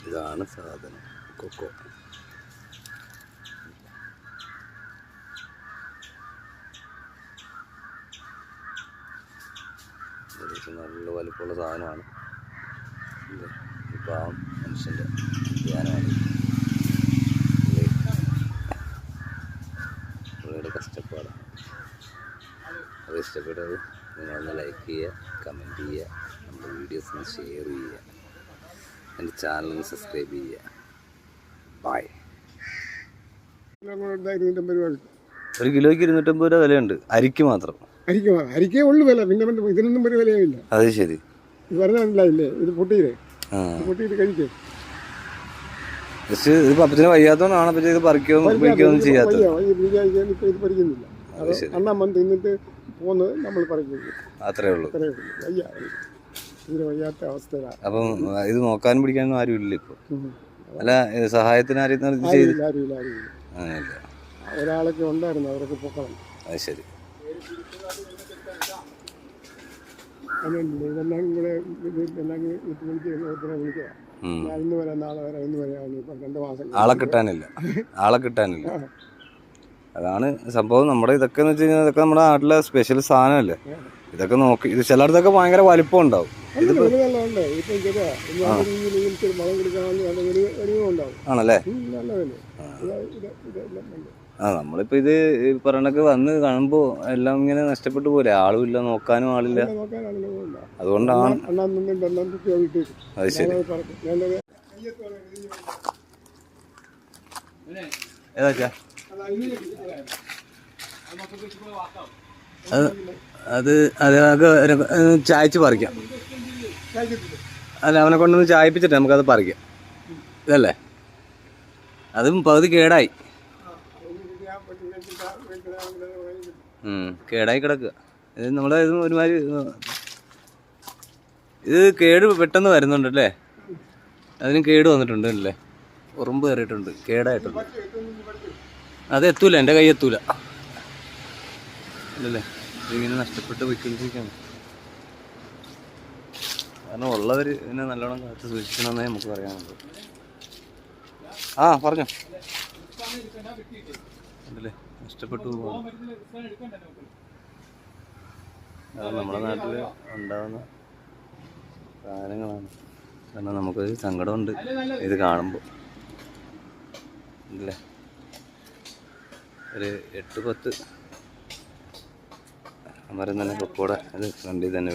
ഇതാണ് സാധനം കൊക്കോ. നല്ല വലിപ്പമുള്ള സാധനമാണ്. പാവം മനുഷ്യൻ്റെ ധ്യാനമാണ്. പുള്ളിയുടെ കഷ്ടപ്പാടാണ്. അത് ഇഷ്ടപ്പെട്ടത് നിങ്ങളൊന്ന് ലൈക്ക് ചെയ്യുക, കമൻറ്റ് ചെയ്യുക, നമ്മുടെ വീഡിയോസ് ഒന്ന് ഷെയർ ചെയ്യുക, എൻ്റെ ചാനൽ സബ്സ്ക്രൈബ് ചെയ്യുക. ബൈ. 1 കിലോയ്ക്ക് 250 രൂപ വിലയുണ്ട്. അരിക്ക് മാത്രം. അരിക്കേ ഉള്ളു വില, പിന്നെ ഇതിനൊന്നും ഒരു വിലയില്ല. അത് ശരി. ഇത് പറഞ്ഞില്ലേ, ഇത് പൊട്ടിയിട്ട് കഴിക്കേ. ജസ്റ്റ് ഇത് പപ്പത്തിന് വയ്യാത്തതുകൊണ്ടാണ് അപ്പം ഇത് പറിക്കുകയൊന്നും ചെയ്യാത്തത്. ഇത് പറിക്കുന്നില്ല. അണ്ണാൻ വന്ന് തിന്നിട്ട് പോകുന്നത് നമ്മൾ പറിക്കുന്നു. അത്രേ ഉള്ളൂ. വയ്യ, ഇതിന് വയ്യാത്ത അവസ്ഥയിലാണ്. അപ്പം ഇത് നോക്കാനും പിടിക്കാനൊന്നും ആരും ഇല്ല ഇപ്പോൾ. അല്ല, സഹായത്തിന് ആരും ആരുമില്ല. അങ്ങനെയല്ല, ഒരാളൊക്കെ ഉണ്ടായിരുന്നു, അവരൊക്കെ പൊക്കണം. അത് ശരി. ഇതെല്ലാം കൂടെ എല്ലാം വിളിക്കുക. ഞാൻ ഇന്ന് വരാം, നാളെ വരാം, ഇന്ന് വരാം. ഇപ്പം 2 മാസം ആളെ കിട്ടാനില്ല. അതാണ് സംഭവം. നമ്മുടെ ഇതൊക്കെ എന്ന് വെച്ച് കഴിഞ്ഞാൽ ഇതൊക്കെ നമ്മുടെ നാട്ടിലെ സ്പെഷ്യൽ സാധനമല്ലേ. ഇതൊക്കെ നോക്കി, ഇത് ചിലയിടത്തൊക്കെ ഭയങ്കര വലിപ്പം ഉണ്ടാവും. ആണല്ലേ? നമ്മളിപ്പോ ഇത് പറയണൊക്കെ വന്ന് കാണുമ്പോ എല്ലാം ഇങ്ങനെ നഷ്ടപ്പെട്ടു പോലെ. ആളും ഇല്ല, നോക്കാനും ആളില്ല. അതുകൊണ്ടാണ്. അത് ശരി. ഏതാ അത് ചായച്ച് പറിക്കാം. അല്ല, അവനെ കൊണ്ടൊന്ന് ചായപ്പിച്ചിട്ട് നമുക്കത് പറിക്കാം. ഇതല്ലേ, അതും പകുതി കേടായി കിടക്കുക. ഇത് നമ്മളെ ഇത് ഒരുമാതിരി ഇത് കേട് പെട്ടെന്ന് വരുന്നുണ്ട് അല്ലേ? അതിനും കേട് വന്നിട്ടുണ്ട് അല്ലേ? ഉറുമ്പ് കയറിയിട്ടുണ്ട്, കേടായിട്ടുണ്ട്. അത് എത്തൂല, എൻ്റെ കൈ എത്തൂല അല്ലല്ലേ? ഇതിങ്ങനെ നഷ്ടപ്പെട്ട് പോയിക്കൊണ്ടിരിക്കുകയാണ്. കാരണം ഉള്ളവർ ഇതിനെ നല്ലോണം കാത്ത് സൂക്ഷിക്കണമെന്നേ നമുക്ക് പറയാനുള്ളൂ. പറഞ്ഞോ അല്ലേ? നഷ്ടപ്പെട്ടു പോകും. അത് നമ്മുടെ നാട്ടിൽ ഉണ്ടാകുന്ന സാധനങ്ങളാണ്. കാരണം നമുക്കൊരു സങ്കടമുണ്ട് ഇത് കാണുമ്പോൾ അല്ലേ? ഒരു 8-10 മരം തന്നെ കൊക്കോടെ അത് ഫ്രണ്ടിൽ തന്നെ